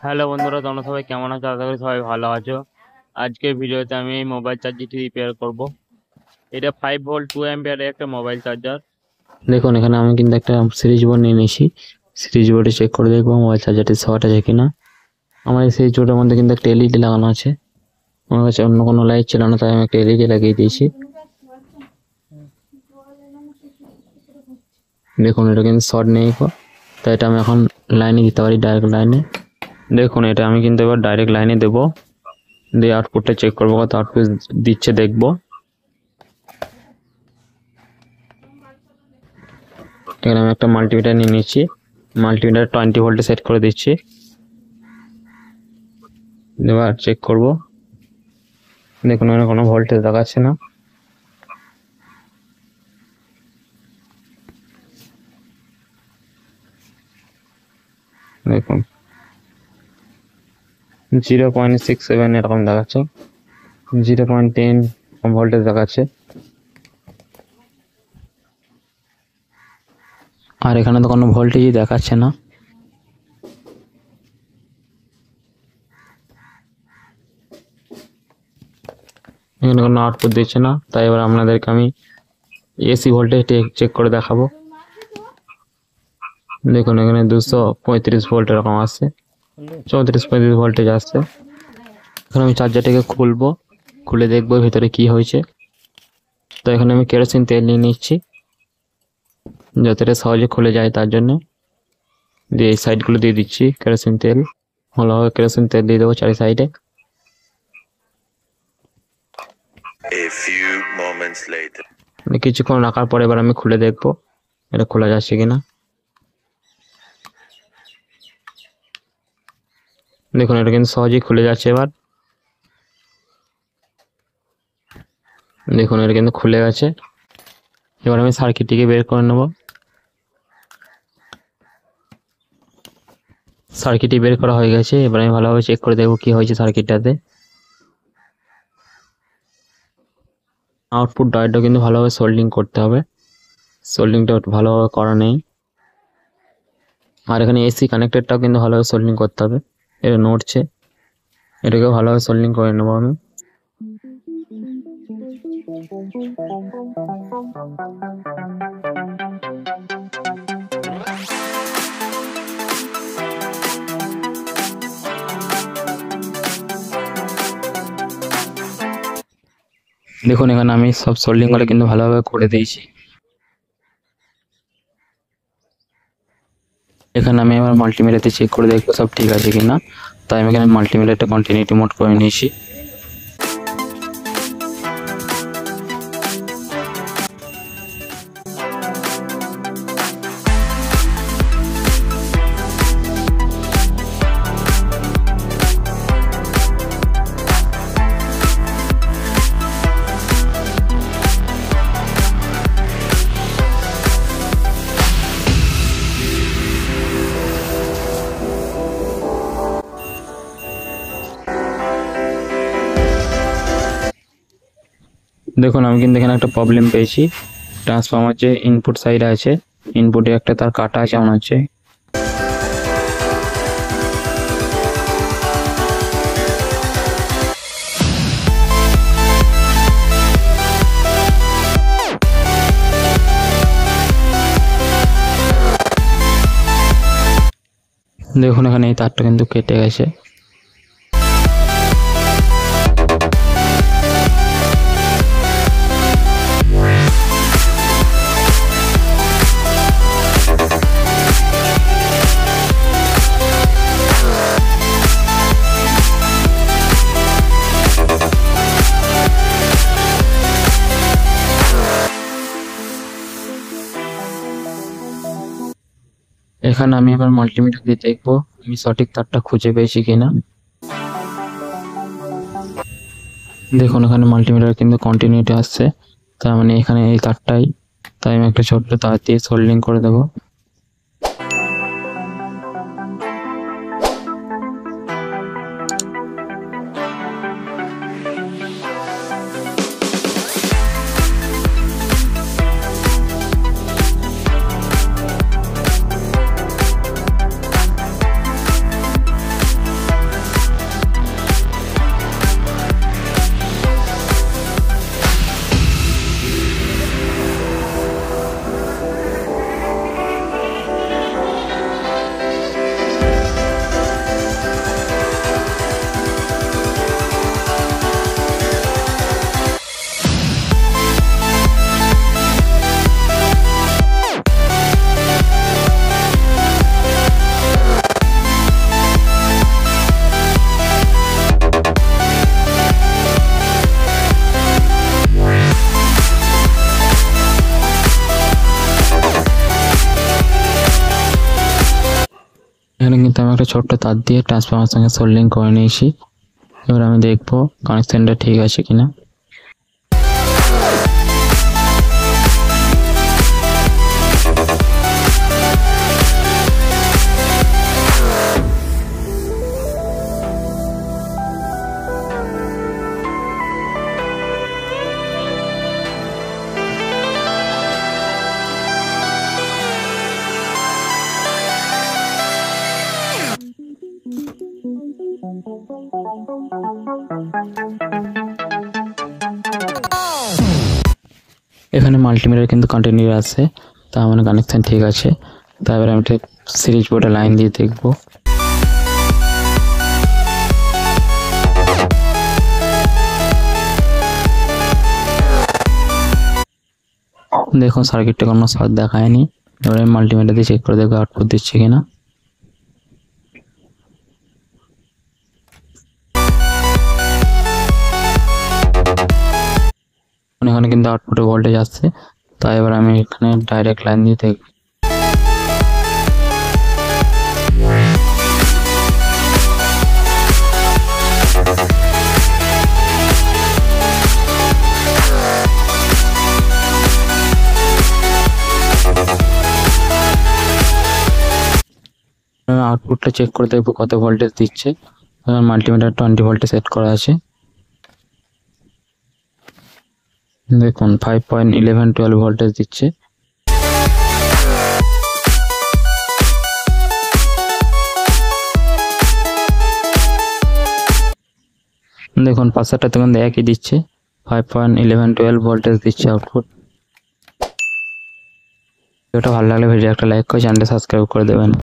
Hello বন্ধুরা, তোমরা সবাই কেমন আছো? আশা করি সবাই ভালো আছো। আজকের ভিডিওতে আমি এই মোবাইল চার্জারটি রিপেয়ার করব। এটা 5 ভোল্ট 2 অ্যাম্পিয়ারের একটা মোবাইল চার্জার। দেখুন, এখানে আমি কিন্তু একটা সিরিজ বোর্ড নিয়ে নিয়েছি। সিরিজ বোর্ডে চেক করে দেখবো মোবাইল চার্জারটি শর্ট আছে কিনা। আমার এই সিরিজ বোর্ডের মধ্যে কিন্তু একটা এলইডি লাগানো আছে। আমার কাছে অন্য কোনো লাইট ছিল না, তাই আমি একটা এলইডি লাগিয়ে দিয়েছি। দেখুন, এটা কিন্তু শর্ট নেই, তাই এটা আমি এখন লাইনে দিতে পারি, ডাইরেক্ট লাইনে। দেখুন, এটা আমি কিন্তু এবার ডাইরেক্ট লাইনে দেবো, দিয়ে আউটপুটটা চেক করবো, কত আউটপুট দিচ্ছে দেখবো। এখানে আমি একটা মাল্টিমিটার নিয়ে নিচ্ছি, মাল্টিমিটার 20 ভোল্টে সেট করে দিচ্ছি। এবার চেক করব। দেখুন, এখানে কোনো ভোল্টেজ দেখাচ্ছে না। দেখুন 0.67 এরকম দেখাচ্ছে, 0.10 ভোল্টেজ দেখাচ্ছে। আর এখানে তো কোনো ভোল্টেজই দেখাচ্ছে না। এখানে কোনো আউটপুট দিচ্ছে না, তাই এবার আপনাদেরকে আমি এসি ভোল্টেজ চেক করে দেখাবো। দেখুন, এখানে 235 ভোল্ট এরকম আসছে, 34-35 ভোল্টেজ আসছে। এখন আমি চার্জারটাকে খুলবো, খুলে দেখবো ভিতরে কি হয়েছে। তো এখানে আমি কেরোসিন তেল নিয়ে নিচ্ছি, যাতে এটা সহজে খুলে যায় তার জন্য। দিয়ে এই সাইডগুলো দিয়ে দিচ্ছি কেরোসিন তেল, ভালোভাবে কেরোসিন তেল দিয়ে দেবো চারি সাইডে। কিছুক্ষণ রাখার পরে এবার আমি খুলে দেখবো এটা খোলা যাচ্ছে কিনা। দেখুন, এটা কিন্তু সহজেই খুলে যাচ্ছে। এবার দেখুন, এটা কিন্তু খুলে গেছে। এবার আমি সার্কিটটিকে বের করে নেব। সার্কিটটি বের করা হয়ে গেছে। এবার আমি ভালোভাবে চেক করে দেখবো কি হয়েছে সার্কিটটাতে। আউটপুট ডায়োডটা কিন্তু ভালোভাবে সোল্ডিং করতে হবে, সোল্ডিংটা ভালোভাবে করা নেই। আর এখানে এসি কানেক্টেডটাও কিন্তু ভালোভাবে সোল্ডিং করতে হবে। এটা নড়ছে, এটাকে ভালোভাবে সোল্ডিং করে নেবো আমি। দেখুন, এখানে আমি সব সোল্ডিং করে কিন্তু ভালোভাবে করে দিয়েছি। এখানে আমি আমার মাল্টিমিটারতে চেক করে দেখবো সব ঠিক আছে কিনা, তাই আমি এখানে মাল্টিমিটারটা কন্টিনিউটি মোড করে নিয়েছি। দেখুন, আমি কিন্তু এখানে একটা প্রবলেম পেয়েছি। ট্রান্সফরমার যে ইনপুট সাইড আছে, ইনপুটে একটা তার কাটা আছে মনে হচ্ছে। দেখুন, এখানে এই তারটা কিন্তু কেটে গেছে। এখানে আমি এবার মাল্টিমিটার দিয়ে দেখবো আমি সঠিক তারটা খুঁজে পেয়েছি কিনা। দেখুন, এখানে মাল্টিমিটার কিন্তু কন্টিনিউটি আসছে, তার মানে এখানে এই তারটাই। তাই আমি একটা ছোট্ট তার দিয়ে সোল্ডিং করে দেবো। ছোট্ট তার দিয়ে ট্রান্সফরমার সঙ্গে সোল্ডিং করে নিয়েছি। এবার আমি দেখবো কানেকশনটা ঠিক আছে কিনা। এখানে মাল্টিমিটার কিন্তু কন্টিনিউ আছে, তার মানে কানেকশন ঠিক আছে। তারপরে আমি সিরিজ বোর্ডে লাইন দিয়ে দেখবো। দেখুন সার্কিটটা কোনো শর্ট দেখায়নি। এবারে মাল্টিমিটার দিয়ে চেক করে দেখবো আউটপুট দিচ্ছে কিনা। এখানে কিন্তু আউটপুটে ভোল্টেজ আসছে, তাই এবার আমি এখানে ডাইরেক্ট লাইন দিয়ে দেখব। আউটপুটটা চেক করে দেখবো কত ভোল্টেজ দিচ্ছে। মাল্টিমিটার 20 ভোল্টে সেট করা আছে। দেখুন 5.1112 ভোল্টেজ দিচ্ছে। দেখুন পাশেরটা তখন একই দিচ্ছে, 5.1112 ভোল্টেজ দিচ্ছে আউটপুট। ভিডিওটা ভালো লাগলে ভিডিও একটা লাইক করে চ্যানেলটা সাবস্ক্রাইব করে দেবেন।